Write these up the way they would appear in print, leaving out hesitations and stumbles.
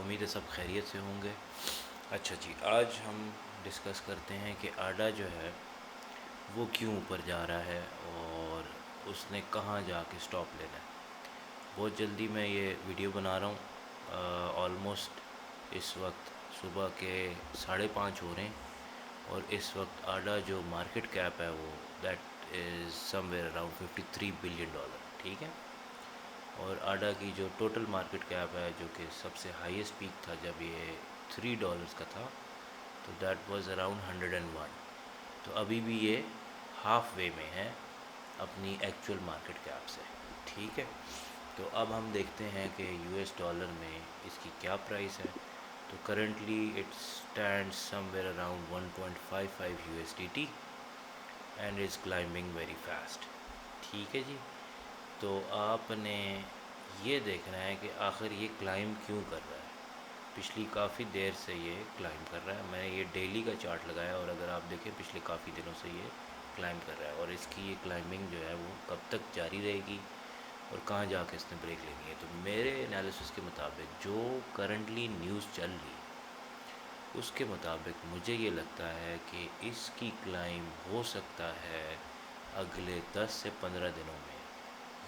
امید ہے سب خیریت سے ہوں گے۔ اچھا جی، آج ہم ڈسکس کرتے ہیں کہ آڈا جو ہے وہ کیوں اوپر جا رہا ہے اور اس نے کہاں جا کے سٹاپ لینا ہے۔ بہت جلدی میں یہ ویڈیو بنا رہا ہوں، آلموسٹ اس وقت صبح کے 5:30 ہو رہے ہیں، اور اس وقت آڈا جو مارکیٹ کیپ ہے وہ that is some where around $53 billion, ٹھیک ہے۔ اور آڈا کی جو ٹوٹل مارکیٹ کیپ ہے، جو کہ سب سے ہائیسٹ پیک تھا جب یہ $3 کا تھا، تو دیٹ واز اراؤنڈ 101۔ تو ابھی بھی یہ ہاف وے میں ہے اپنی ایکچوئل مارکیٹ کیپ سے، ٹھیک ہے۔ تو اب ہم دیکھتے ہیں کہ US ڈالر میں اس کی کیا پرائس ہے۔ تو currently it stand some where around 1.55 USDT and is climbing very fast, ٹھیک ہے جی۔ تو آپ نے یہ دیکھنا ہے کہ آخر یہ کلائم کیوں کر رہا ہے۔ پچھلی کافی دیر سے یہ کلائم کر رہا ہے، میں نے یہ ڈیلی کا چارٹ لگایا، اور اگر آپ دیکھیں پچھلے کافی دنوں سے یہ کلائم کر رہا ہے، اور اس کی یہ کلائمبنگ جو ہے وہ کب تک جاری رہے گی اور کہاں جا کے اس نے بریک لینی ہے۔ تو میرے انالیسس کے مطابق جو کرنٹلی نیوز چل رہی ہے اس کے مطابق مجھے یہ لگتا ہے کہ اس کی کلائم ہو سکتا ہے اگلے 10 سے 15 دنوں میں،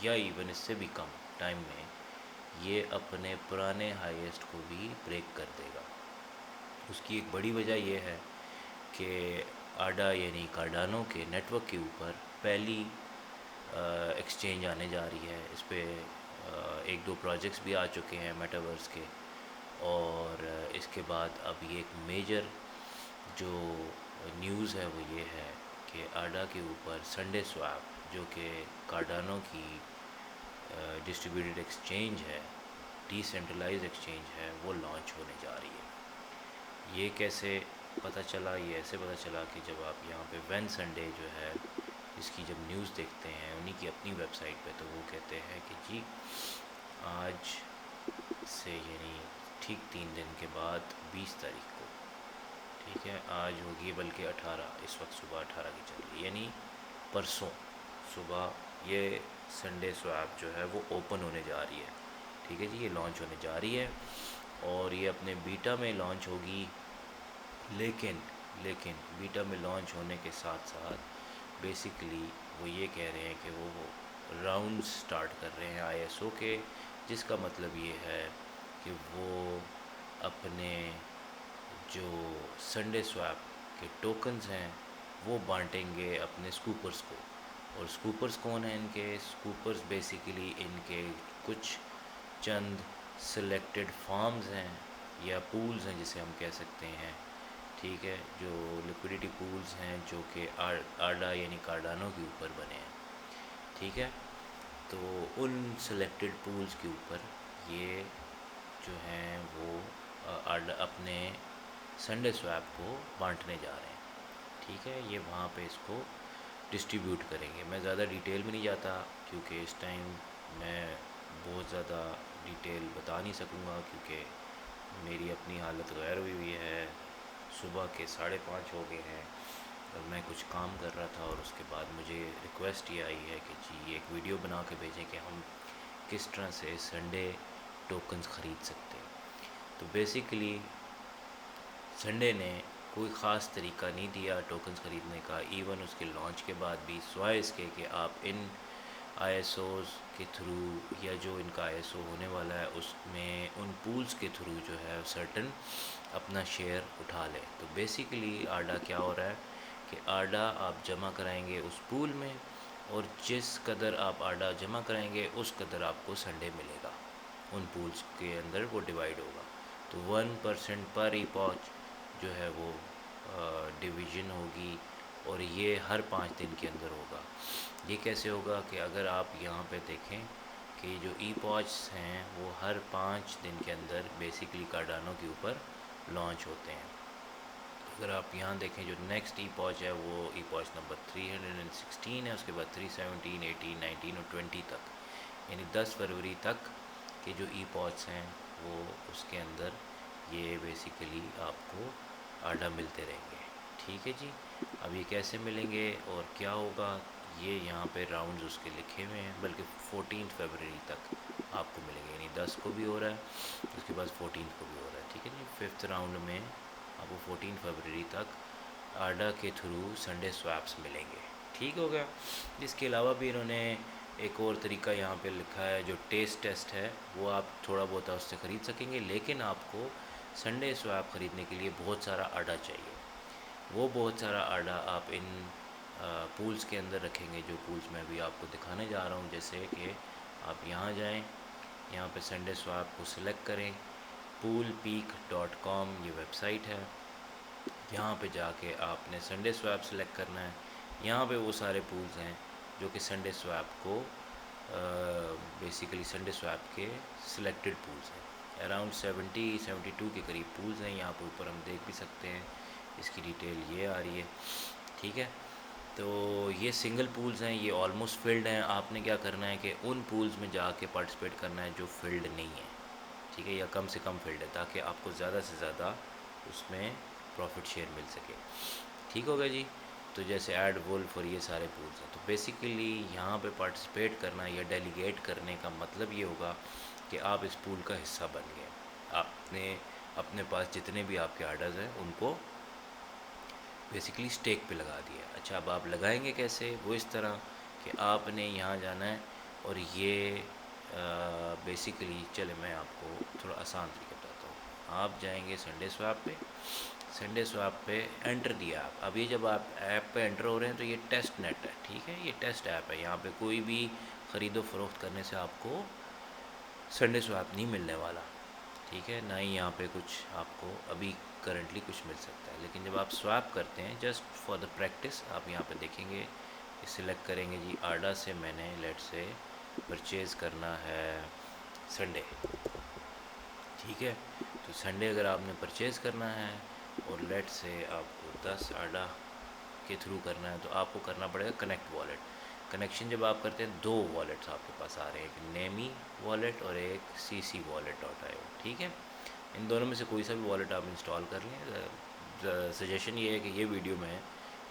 یا ایون اس سے بھی کم ٹائم میں، یہ اپنے پرانے ہائیسٹ کو بھی بریک کر دے گا۔ اس کی ایک بڑی وجہ یہ ہے کہ آڈا یعنی کارڈانو کے نیٹ ورک کے اوپر پہلی ایکسچینج آنے جا رہی ہے۔ اس پہ ایک دو پروجیکٹس بھی آ چکے ہیں میٹاورس کے، اور اس کے بعد اب یہ ایک میجر جو نیوز ہے وہ یہ ہے کہ آڈا کے اوپر سنڈے سواپ، جو کہ کارڈانو کی ڈسٹریبیوٹیڈ ایکسچینج ہے، ڈی سینٹرلائز ایکسچینج ہے، وہ لانچ ہونے جا رہی ہے۔ یہ کیسے پتہ چلا؟ یہ ایسے پتہ چلا کہ جب آپ یہاں پہ وین سنڈے جو ہے اس کی جب نیوز دیکھتے ہیں انہی کی اپنی ویب سائٹ پہ، تو وہ کہتے ہیں کہ جی آج سے یعنی ٹھیک 3 دن کے بعد 20 تاریخ کو، ٹھیک ہے، آج ہوگی بلکہ 18، اس وقت صبح 18 کی چل رہی ہے، یعنی پرسوں صبح یہ سنڈے سواپ جو ہے وہ اوپن ہونے جا رہی ہے، ٹھیک ہے جی۔ یہ لانچ ہونے جا رہی ہے اور یہ اپنے بیٹا میں لانچ ہوگی، لیکن بیٹا میں لانچ ہونے کے ساتھ ساتھ بیسیکلی وہ یہ کہہ رہے ہیں کہ وہ راؤنڈ سٹارٹ کر رہے ہیں ISO کے، جس کا مطلب یہ ہے کہ وہ اپنے جو سنڈے سواپ کے ٹوکنز ہیں وہ بانٹیں گے اپنے سکوپرز کو۔ اور سکوپرز کون ہیں ان کے؟ سکوپرز بیسیکلی ان کے کچھ چند سلیکٹڈ فارمز ہیں یا پولز ہیں جسے ہم کہہ سکتے ہیں، ٹھیک ہے، جو لیکوڈیٹی پولز ہیں جو کہ آڈا یعنی کارڈانو کے اوپر بنے ہیں، ٹھیک ہے۔ تو ان سلیکٹڈ پولز کے اوپر یہ جو ہیں وہ اپنے سنڈے سواپ کو بانٹنے جا رہے ہیں، ٹھیک ہے۔ یہ وہاں پہ اس کو ڈسٹریبیوٹ کریں گے۔ میں زیادہ ڈیٹیل میں نہیں جاتا کیونکہ اس ٹائم میں بہت زیادہ ڈیٹیل بتا نہیں سکوں گا، کیونکہ میری اپنی حالت غیر ہوئی ہے، صبح کے 5:30 ہو گئے ہیں اور میں کچھ کام کر رہا تھا، اور اس کے بعد مجھے ریکویسٹ یہ آئی ہے کہ جی یہ ایک ویڈیو بنا کے بھیجیں کہ ہم کس طرح سے سنڈے ٹوکنز خرید سکتے ہیں۔ تو بیسیکلی سنڈے نے کوئی خاص طریقہ نہیں دیا ٹوکنز خریدنے کا، ایون اس کے لانچ کے بعد بھی، سوائے اس کے کہ آپ ان ISOs کے تھرو یا جو ان کا ISO ہونے والا ہے اس میں ان پولز کے تھرو جو ہے سرٹن اپنا شیئر اٹھا لیں۔ تو بیسیکلی آڈا کیا ہو رہا ہے کہ آڈا آپ جمع کرائیں گے اس پول میں، اور جس قدر آپ آڈا جمع کرائیں گے اس قدر آپ کو سنڈے ملے گا، ان پولز کے اندر وہ ڈیوائیڈ ہوگا۔ تو 1% پر ایپوچ جو ہے وہ ڈویژن ہوگی، اور یہ ہر 5 دن کے اندر ہوگا۔ یہ کیسے ہوگا کہ اگر آپ یہاں پہ دیکھیں کہ جو ای پوچs ہیں وہ ہر 5 دن کے اندر بیسیکلی کارڈانو کے اوپر لانچ ہوتے ہیں۔ اگر آپ یہاں دیکھیں جو نیکسٹ ای پوچ ہے وہ ای پوچ نمبر 316 ہے، اس کے بعد 317، 18، 19 اور 20 تک، یعنی 10 فروری تک کے جو ای پوچs ہیں وہ اس کے اندر یہ بیسیکلی آپ کو آڈا ملتے رہیں گے، ٹھیک ہے جی۔ اب یہ کیسے ملیں گے اور کیا ہوگا، یہ یہاں پہ راؤنڈز اس کے لکھے ہوئے ہیں، بلکہ 14 فیبرری تک آپ کو ملیں گے، یعنی 10 کو بھی ہو رہا ہے، اس کے بعد 14 کو بھی ہو رہا ہے، ٹھیک ہے جی۔ 5th راؤنڈ میں آپ کو 14 فیبرری تک آڈا کے تھرو سنڈے سواپس ملیں گے، ٹھیک ہو گیا۔ اس کے علاوہ بھی انہوں نے ایک اور طریقہ یہاں پہ لکھا ہے، جو ٹیسٹ ہے وہ آپ تھوڑا بہت اس سے خرید سکیں گے، لیکن آپ کو سنڈے سواپ خریدنے کے لیے بہت سارا آڈا چاہیے۔ وہ بہت سارا آڈا آپ ان پولز کے اندر رکھیں گے، جو پولز میں ابھی آپ کو دکھانے جا رہا ہوں۔ جیسے کہ آپ یہاں جائیں، یہاں پہ سنڈے سواپ کو سلیکٹ کریں، poolpeak.com یہ ویب سائٹ ہے، یہاں پہ جا کے آپ نے سنڈے سواپ سلیکٹ کرنا ہے۔ یہاں پہ وہ سارے پولز ہیں جو کہ سنڈے سواپ کو بیسیکلی سنڈے سواپ کے سلیکٹڈ پولز ہیں، اراؤنڈ 72 کے قریب پولز ہیں، یہاں پہ اوپر ہم دیکھ بھی سکتے ہیں، اس کی ڈیٹیل یہ آ رہی ہے، ٹھیک ہے۔ تو یہ سنگل پولز ہیں، یہ آلموسٹ فلڈ ہیں۔ آپ نے کیا کرنا ہے کہ ان پولز میں جا کے پارٹیسپیٹ کرنا ہے جو فلڈ نہیں ہے، ٹھیک ہے، یا کم سے کم فلڈ ہے، تاکہ آپ کو زیادہ سے زیادہ اس میں پروفٹ شیئر مل سکے، ٹھیک ہوگا جی۔ تو جیسے ایڈ ولف اور یہ سارے پولز ہیں، تو بیسیکلی یہاں پہ پارٹیسپیٹ کرنا یا ڈیلیگیٹ کرنے کا مطلب یہ ہوگا کہ آپ اس پول کا حصہ بن گئے، آپ نے اپنے پاس جتنے بھی آپ کے آرڈرز ہیں ان کو بیسیکلی اسٹیک پہ لگا دیا۔ اچھا، اب آپ لگائیں گے کیسے؟ وہ اس طرح کہ آپ نے یہاں جانا ہے اور یہ بیسیکلی چلے میں آپ کو تھوڑا آسان طریقہ بتاتا ہوں۔ آپ جائیں گے سنڈے سواپ پہ، سنڈے سواپ پہ انٹر دیا آپ، اب یہ جب آپ ایپ پہ انٹر ہو رہے ہیں تو یہ ٹیسٹ نیٹ ہے، ٹھیک ہے، یہ ٹیسٹ ایپ ہے، یہاں پہ کوئی بھی خرید و فروخت کرنے سے آپ کو سنڈے سواپ نہیں ملنے والا، ٹھیک ہے، نہ ہی یہاں پہ کچھ آپ کو ابھی کرنٹلی کچھ مل سکتا ہے۔ لیکن جب آپ سواپ کرتے ہیں، جسٹ فار دا پریکٹس، آپ یہاں پہ دیکھیں گے، سلیکٹ کریں گے جی آڈا سے میں نے لیٹ سے پرچیز کرنا ہے سنڈے، ٹھیک ہے، تو سنڈے اگر آپ نے پرچیز کرنا ہے اور لیٹ سے آپ کو 10 آڈا کے تھرو کرنا ہے، تو آپ کو کرنا پڑے گا کنیکٹ والیٹ۔ کنیکشن جب آپ کرتے ہیں، دو والیٹس آپ کے پاس آ رہے ہیں، ایک نیمی والیٹ اور ایک سی والیٹ .io، ٹھیک ہے، ان دونوں میں سے کوئی سا بھی والیٹ آپ انسٹال کر لیں۔ سجیشن یہ ہے کہ یہ ویڈیو میں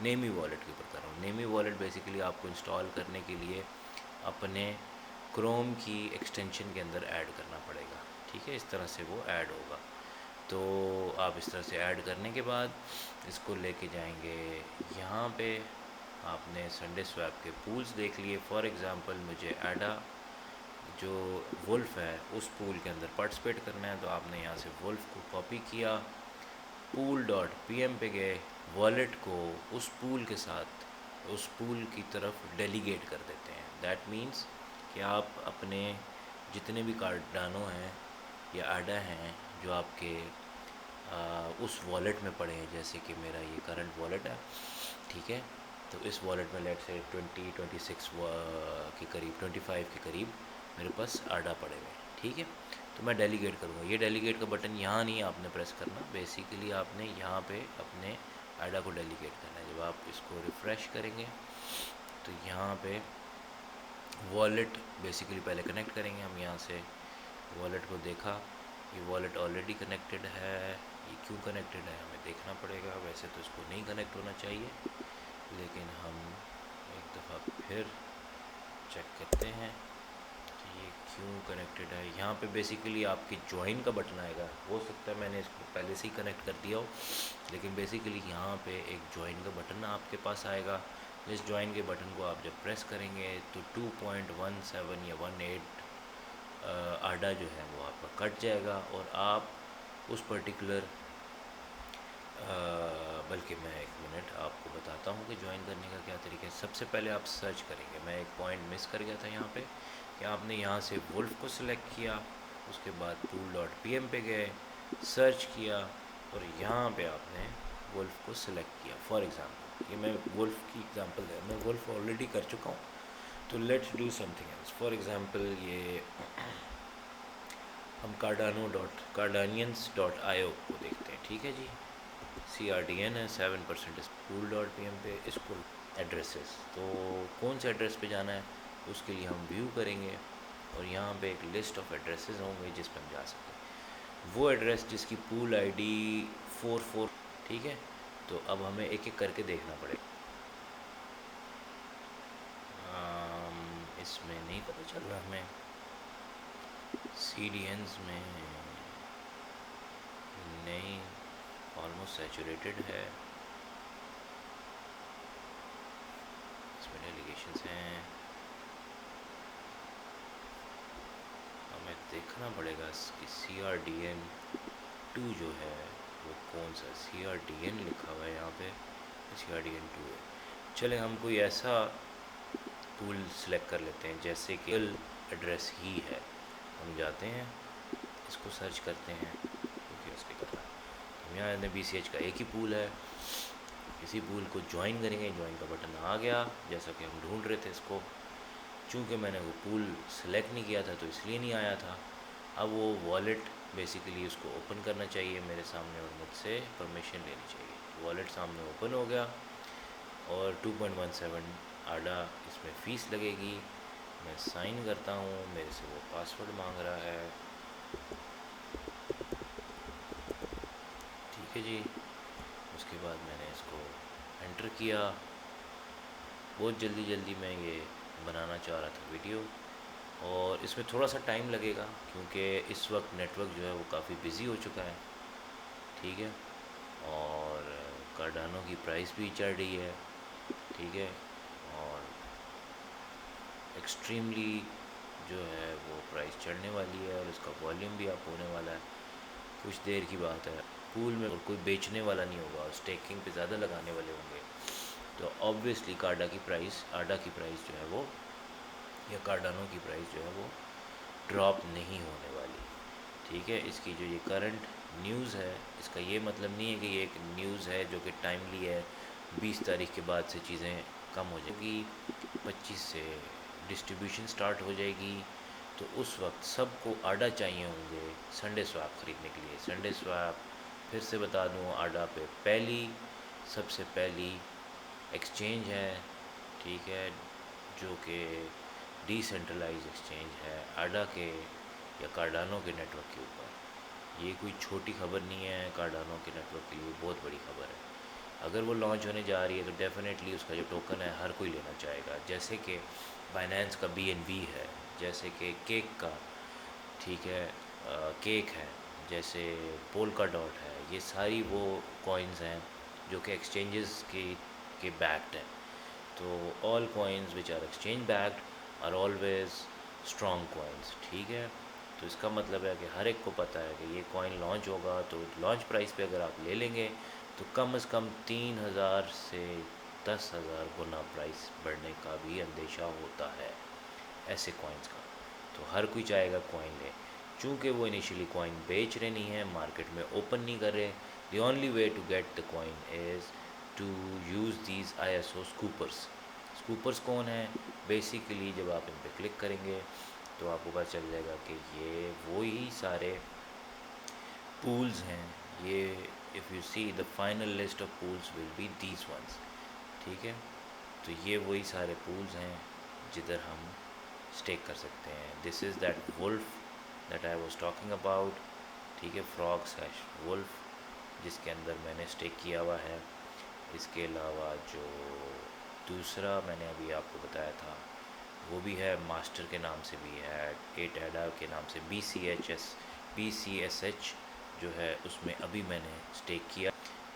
نیمی والیٹ کے اوپر کر رہا ہوں۔ نیمی والیٹ بیسیکلی آپ کو انسٹال کرنے کے لیے اپنے کروم کی ایکسٹینشن کے اندر ایڈ کرنا پڑے گا، ٹھیک ہے، اس طرح سے وہ ایڈ ہوگا۔ تو آپ اس طرح سے ایڈ کرنے کے بعد اس کو لے کے جائیں گے یہاں پہ، آپ نے سنڈے سواپ کے پولز دیکھ لیے، فار ایگزامپل مجھے ایڈا جو ولف ہے اس پول کے اندر پارٹیسپیٹ کرنا ہے، تو آپ نے یہاں سے ولف کو کاپی کیا، pool.pm پہ گئے، والیٹ کو اس پول کے ساتھ اس پول کی طرف ڈیلیگیٹ کر دیتے ہیں۔ دیٹ مینس کہ آپ اپنے جتنے بھی کارڈانو ہیں یا آڈا ہیں جو آپ کے اس والیٹ میں پڑے ہیں، جیسے کہ میرا یہ کرنٹ والیٹ ہے، ٹھیک ہے، تو اس والیٹ میں لیٹ سے 26 کے قریب 25 کے قریب میرے پاس آڈا پڑے ہوئے ہیں، ٹھیک ہے، تو میں ڈیلیگیٹ کروں گا۔ یہ ڈیلیگیٹ کا بٹن یہاں نہیں آپ نے پریس کرنا، بیسیکلی آپ نے یہاں پہ اپنے آڈا کو ڈیلیگیٹ کرنا ہے۔ جب آپ اس کو ریفریش کریں گے تو یہاں پہ والیٹ بیسیکلی پہلے کنیکٹ کریں گے ہم، یہاں سے والیٹ کو دیکھا، یہ والیٹ آلریڈی کنیکٹڈ ہے، یہ کیوں کنیکٹڈ ہے ہمیں دیکھنا پڑے گا، ویسے تو اس کو نہیں کنیکٹ ہونا چاہیے، لیکن ہم ایک دفعہ پھر چیک کرتے ہیں کہ یہ کیوں کنیکٹڈ ہے۔ یہاں پہ بیسیکلی آپ کی جوائن کا بٹن آئے گا، ہو سکتا ہے میں نے اس کو پہلے سے ہی کنیکٹ کر دیا ہو، لیکن بیسیکلی یہاں پہ ایک جوائن کا بٹن آپ کے پاس آئے گا۔ اس جوائن کے بٹن کو آپ جب پریس کریں گے تو 2.17 یا 18 آڈا جو ہے وہ آپ کا کٹ جائے گا، اور آپ اس پرٹیکولر بلکہ میں ایک منٹ آپ کو بتاتا ہوں کہ جوائن کرنے کا کیا طریقہ ہے۔ سب سے پہلے آپ سرچ کریں گے، میں ایک پوائنٹ مس کر گیا تھا یہاں پہ، کہ آپ نے یہاں سے ولف کو سلیکٹ کیا، اس کے بعد pool.pm پہ گئے، سرچ کیا، اور یہاں پہ آپ نے ولف کو سلیکٹ کیا۔ فار ایگزامپل یہ میں ولف کی ایگزامپل دے رہا ہوں، میں ولف آلریڈی کر چکا ہوں، تو let's do something else. For example یہ ہم cardanians.io کو دیکھتے ہیں، ٹھیک ہے جی، CRDN ہے 7% اس pool.pm پہ، اس کو ایڈریسز، تو کون سے ایڈریس پہ جانا ہے اس کے لیے ہم ویو کریں گے، اور یہاں پہ ایک لسٹ آف ایڈریسز ہوں گے جس پہ ہم جا سکتے ہیں، وہ ایڈریس جس کی پول ID 44، ٹھیک ہے، تو اب ہمیں ایک ایک کر کے دیکھنا پڑے گا۔ اس میں نہیں پتہ چل رہا ہمیں سی ڈی اینز میں نہیں، آلموسٹ سیچوریٹڈ ہے، اس میں ڈیلیگیشنز ہیں، ہمیں دیکھنا پڑے گا کہ سی آر ڈی این 2 جو ہے وہ کون سا، سی آر ڈی این لکھا ہوا ہے یہاں پہ، سی آر ڈی این 2 ہے۔ چلیں ہم کوئی ایسا پول سلیکٹ کر لیتے ہیں جیسے کہ ایڈریس ہی ہے، ہم جاتے ہیں اس کو سرچ کرتے ہیں کیونکہ اس کے کر رہا ہے، ہم یہاں بی سی ایچ کا ایک ہی پول ہے، اسی پول کو جوائن کریں گے، جوائن کا بٹن آ گیا جیسا کہ ہم ڈھونڈ رہے تھے اس کو، چونکہ میں نے وہ پول سلیکٹ نہیں کیا تھا تو اس لیے نہیں آیا تھا۔ اب وہ والیٹ بیسیکلی اس کو اوپن کرنا چاہیے میرے سامنے اور مجھ سے پرمیشن لینی چاہیے، والیٹ سامنے اوپن ہو گیا اور 2.17 آڈا اس میں فیس لگے گی، میں سائن کرتا ہوں، میرے سے وہ پاسورڈ مانگ رہا ہے، ٹھیک ہے جی، اس کے بعد میں نے اس کو انٹر کیا، بہت جلدی میں یہ بنانا چاہ رہا تھا ویڈیو، اور اس میں تھوڑا سا ٹائم لگے گا کیونکہ اس وقت نیٹ ورک جو ہے وہ کافی بزی ہو چکا ہے، ٹھیک ہے، اور کارڈانو کی پرائس بھی چڑھ رہی ہے، ٹھیک ہے، اور ایکسٹریملی جو ہے وہ پرائس چڑھنے والی ہے اور اس کا والیوم بھی اپ ہونے والا ہے، کچھ دیر کی بات ہے، پول میں اور کوئی بیچنے والا نہیں ہوگا اور اسٹیکنگ پہ زیادہ لگانے والے ہوں گے، تو آبویسلی آڈا کی پرائس جو ہے وہ، یا کارڈانو کی پرائس جو ہے وہ ڈراپ نہیں ہونے والی، ٹھیک ہے۔ اس کی جو یہ کرنٹ نیوز ہے، اس کا یہ مطلب نہیں ہے کہ یہ ایک نیوز ہے جو کہ ٹائملی ہے، 20 تاریخ کے بعد سے چیزیں کم ہو جائیں گی، 25 سے ڈسٹریبیوشن سٹارٹ ہو جائے گی، تو اس وقت سب کو آڈا چاہیے ہوں گے سنڈے سواپ خریدنے کے لیے۔ سنڈے سواپ پھر سے بتا دوں، آڈا پہ سب سے پہلی ایکسچینج ہے، ٹھیک ہے، جو کہ ڈی سینٹرلائز ایکسچینج ہے آڈا کے یا کارڈانو کے نیٹ ورک کے اوپر، یہ کوئی چھوٹی خبر نہیں ہے، کارڈانو کے نیٹ ورک کے لیے بہت بڑی خبر ہے، اگر وہ لانچ ہونے جا رہی ہے تو ڈیفینیٹلی اس کا جو ٹوکن ہے ہر کوئی لینا چاہے گا، جیسے کہ بائنینس کا بی این بی ہے، جیسے کہ کیک کا، ٹھیک ہے، کیک ہے، جیسے پولکا ڈاٹ ہے، یہ ساری وہ کوائنز ہیں جو کہ ایکسچینجز کے بیکڈ ہیں، تو all coins which are exchange backed are always strong coins, ٹھیک ہے، تو اس کا مطلب ہے کہ ہر ایک کو پتہ ہے کہ یہ کوائن لانچ ہوگا، تو لانچ پرائس پہ اگر آپ لے لیں گے تو کم از کم 3000 سے 10,000 گنا پرائس بڑھنے کا بھی اندیشہ ہوتا ہے ایسے کوائنز کا، تو ہر کوئی چاہے گا کوائن لے، چونکہ وہ انیشیلی کوائن بیچ رہے نہیں ہیں، مارکیٹ میں اوپن نہیں کر رہے، the only way to get the coin is to use these I S O scoopers. Scoopers کون ہیں؟ بیسیکلی جب آپ ان پہ کلک کریں گے تو آپ کو پتہ چل جائے گا کہ یہ وہی سارے پولز ہیں، یہ if you see the final list of pools will be these ones, ٹھیک ہے، تو یہ وہی سارے پولز ہیں جدھر ہم اسٹیک کر سکتے ہیں، this is that wolf that I was talking about, ٹھیک ہے، frog/wolf جس کے اندر میں نے اسٹیک کیا ہوا ہے۔ اس کے علاوہ جو دوسرا میں نے ابھی آپ کو بتایا تھا وہ بھی ہے، ماسٹر کے نام سے بھی ہے، 8 ایڈا کے نام سے BCSH جو ہے، اس میں ابھی میں نے اسٹیک کیا،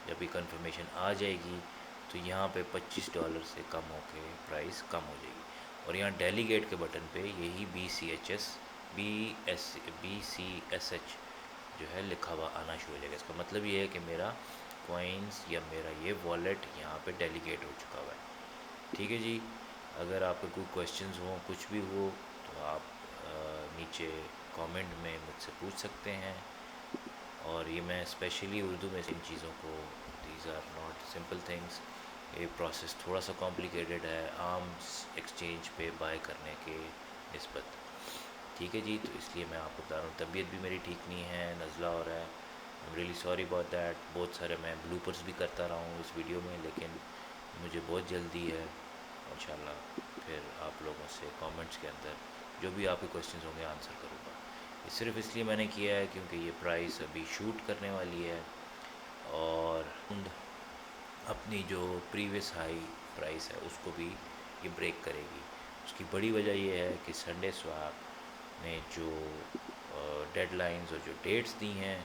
جب بھی کنفرمیشن آ جائے گی تو یہاں پہ $25 سے کم ہو کے پرائس کم ہو جائے گی، اور یہاں ڈیلیگیٹ کے بٹن پہ یہی BCSH جو ہے لکھا ہوا آنا شروع ہو جائے گا، اس کا مطلب یہ ہے کہ میرا کوائنز یا میرا یہ والیٹ یہاں پہ ڈیلیگیٹ ہو چکا ہوا ہے، ٹھیک ہے جی۔ اگر آپ کے کوئی کویشچنز ہوں، کچھ بھی ہو، تو آپ نیچے کامنٹ میں مجھ سے پوچھ سکتے ہیں، اور یہ میں اسپیشلی اردو میں ان چیزوں کو، these are not simple things, یہ پروسیس تھوڑا سا کمپلیکیٹڈ ہے عام ایکسچینج پہ بائی کرنے کے نسبت، ٹھیک ہے جی، تو اس لیے میں آپ کو بتا رہا ہوں، طبیعت بھی میری ٹھیک نہیں ہے، نزلہ ہو رہا ہے، am really sorry about that, بہت سارے میں بلوپرز بھی کرتا رہا ہوں اس ویڈیو میں، لیکن مجھے بہت جلدی ہے، انشاءاللہ پھر آپ لوگوں سے کامنٹس کے اندر جو بھی آپ کے کویشچنز ہوں گے آنسر کروں گا، یہ صرف اس لیے میں نے کیا ہے کیونکہ یہ پرائس ابھی شوٹ کرنے والی ہے، اور اپنی جو پریویس ہائی پرائس ہے اس کو بھی یہ بریک کرے گی، اس کی بڑی وجہ یہ ہے کہ سنڈے سواپ نے جو ڈیڈ لائنز اور جو ڈیٹس دی ہیں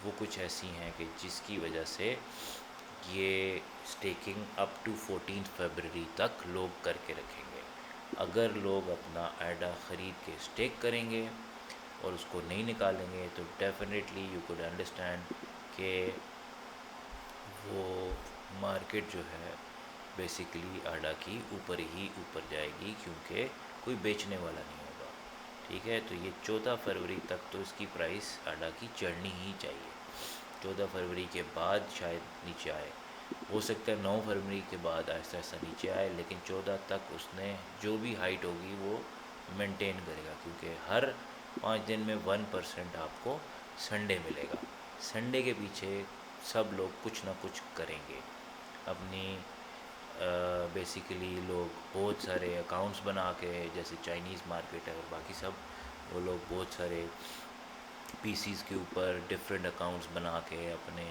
وہ کچھ ایسی ہیں کہ جس کی وجہ سے یہ اسٹیکنگ اپ ٹو 14 فیبرری تک لوگ کر کے رکھیں گے. اگر لوگ اپنا ایڈا خرید کے اسٹیک کریں گے اور اس کو نہیں نکالیں گے تو ڈیفینیٹلی یو کوڈ انڈرسٹینڈ کہ وہ مارکیٹ جو ہے بیسیکلی آڈا کی اوپر ہی اوپر جائے گی کیونکہ کوئی بیچنے والا نہیں ہوگا. ٹھیک ہے, تو یہ 14 فروری تک تو اس کی پرائس آڈا کی چڑھنی ہی چاہیے. 14 فروری کے بعد شاید نیچے آئے, ہو سکتا ہے 9 فروری کے بعد آہستہ آہستہ نیچے آئے, لیکن 14 تک اس نے جو بھی ہائٹ ہوگی وہ مینٹین کرے گا کیونکہ ہر 5 دن میں 1% آپ کو سنڈے ملے گا. سنڈے کے پیچھے سب لوگ کچھ نہ کچھ کریں گے. اپنی بیسیکلی لوگ بہت سارے اکاؤنٹس بنا کے, جیسے چائنیز مارکیٹ ہے اور باقی سب, وہ لوگ بہت سارے پی سیز کے اوپر ڈفرینٹ اکاؤنٹس بنا کے اپنے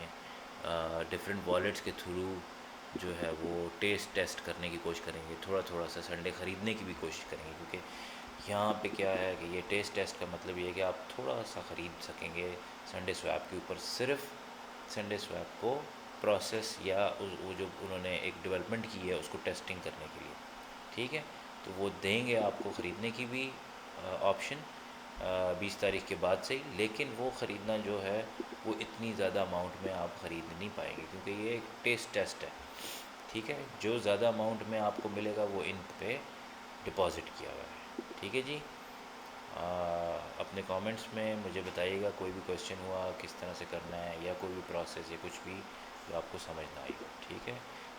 ڈفرینٹ والیٹس کے تھرو جو ہے وہ ٹیسٹ کرنے کی کوشش کریں گے. تھوڑا تھوڑا سا سنڈے خریدنے کی بھی کوشش کریں گے کیونکہ یہاں پہ کیا ہے کہ یہ ٹیسٹ کا مطلب یہ ہے کہ آپ تھوڑا سا خرید سکیں گے سنڈے سویپ کے اوپر, صرف سنڈے سویپ کو پروسیس یا وہ جو انہوں نے ایک ڈیولپمنٹ کی ہے اس کو ٹیسٹنگ کرنے کے لیے. ٹھیک ہے, تو وہ دیں گے آپ کو خریدنے کی بھی آپشن 20 تاریخ کے بعد سے ہی, لیکن وہ خریدنا جو ہے وہ اتنی زیادہ اماؤنٹ میں آپ خرید نہیں پائیں گے کیونکہ یہ ایک ٹیسٹ ہے. ٹھیک ہے, جو زیادہ اماؤنٹ میں آپ کو ملے گا وہ ان پہ ڈپازٹ کیا ہوا ہے. ٹھیک ہے جی, اپنے کامنٹس میں مجھے بتائیے گا کوئی بھی کویشچن ہوا کس طرح سے کرنا ہے یا کوئی بھی پروسیس یا کچھ بھی جو آپ کو سمجھ نہ آئی ہو. ٹھیک ہے,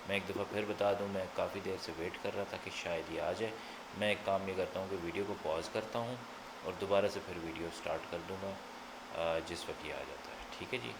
میں ایک دفعہ پھر بتا دوں, میں کافی دیر سے ویٹ کر رہا تھا کہ شاید یہ آ جائے. میں ایک کام یہ کرتا ہوں کہ ویڈیو کو پاز کرتا ہوں اور دوبارہ سے پھر ویڈیو سٹارٹ کر دوں گا جس وقت یہ آ جاتا ہے. ٹھیک ہے جی.